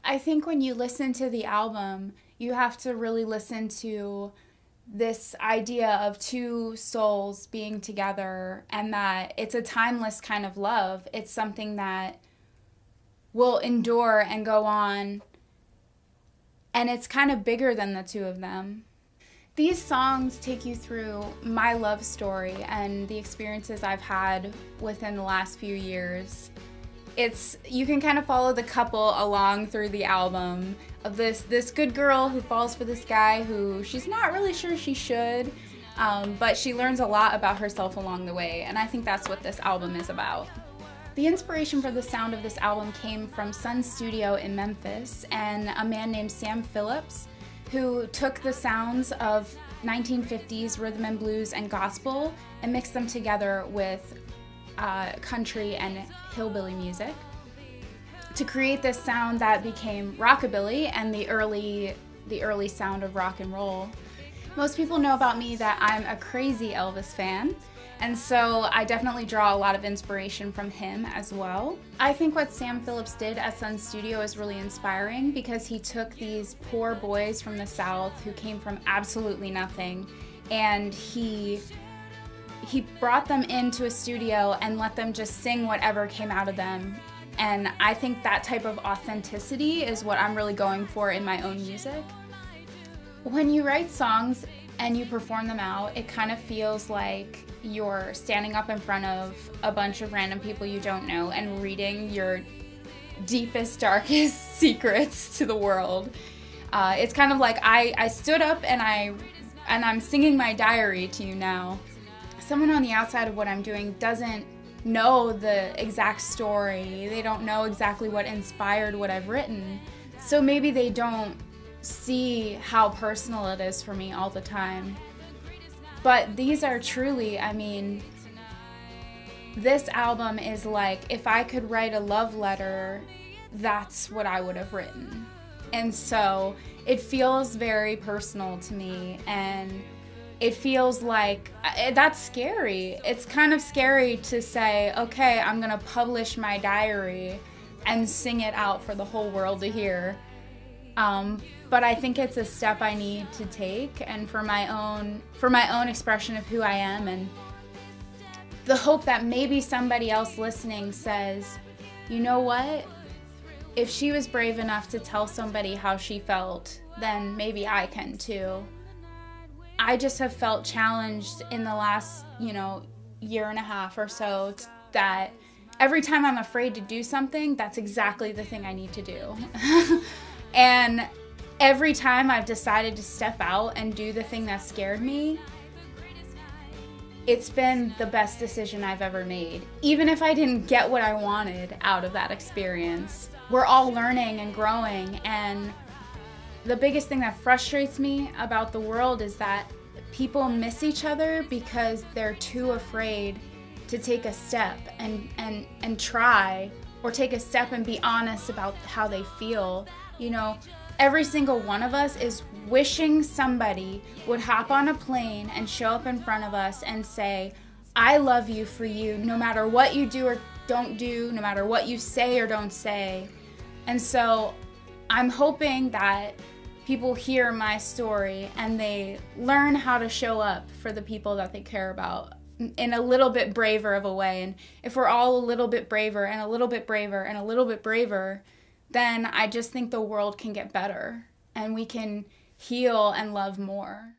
I think when you listen to the album, you have to really listen to this idea of two souls being together and that it's a timeless kind of love. It's something that will endure and go on, and it's kind of bigger than the two of them. These songs take you through my love story and the experiences I've had within the last few years. It's you can kind of follow the couple along through the album of this good girl who falls for this guy who she's not really sure she should, but she learns a lot about herself along the way, and I think that's what this album is about. The inspiration for the sound of this album came from Sun Studio in Memphis and a man named Sam Phillips, who took the sounds of 1950s rhythm and blues and gospel and mixed them together with country and hillbilly music to create this sound that became rockabilly and the early sound of rock and roll. Most people know about me that I'm a crazy Elvis fan, and so I definitely draw a lot of inspiration from him as well. I think what Sam Phillips did at Sun Studio is really inspiring because he took these poor boys from the South who came from absolutely nothing, and he brought them into a studio and let them just sing whatever came out of them. And I think that type of authenticity is what I'm really going for in my own music. When you write songs and you perform them out, it kind of feels like you're standing up in front of a bunch of random people you don't know and reading your deepest, darkest secrets to the world. It's kind of like I stood up and I'm singing my diary to you now. Someone on the outside of what I'm doing doesn't know the exact story. They don't know exactly what inspired what I've written. So maybe they don't see how personal it is for me all the time. But these are truly, this album is like, if I could write a love letter, that's what I would have written. And so it feels very personal to me, and it feels like that's scary. It's kind of scary to say, okay, I'm gonna publish my diary and sing it out for the whole world to hear. But I think it's a step I need to take, and for my own expression of who I am, and the hope that maybe somebody else listening says, you know what? If she was brave enough to tell somebody how she felt, then maybe I can too. I just have felt challenged in the last, year and a half or so that every time I'm afraid to do something, that's exactly the thing I need to do. And every time I've decided to step out and do the thing that scared me, it's been the best decision I've ever made. Even if I didn't get what I wanted out of that experience. We're all learning and growing, and the biggest thing that frustrates me about the world is that people miss each other because they're too afraid to take a step and try, or take a step and be honest about how they feel. Every single one of us is wishing somebody would hop on a plane and show up in front of us and say, I love you for you, no matter what you do or don't do, no matter what you say or don't say. And so I'm hoping that people hear my story and they learn how to show up for the people that they care about in a little bit braver of a way. And if we're all a little bit braver and a little bit braver and a little bit braver, then I just think the world can get better and we can heal and love more.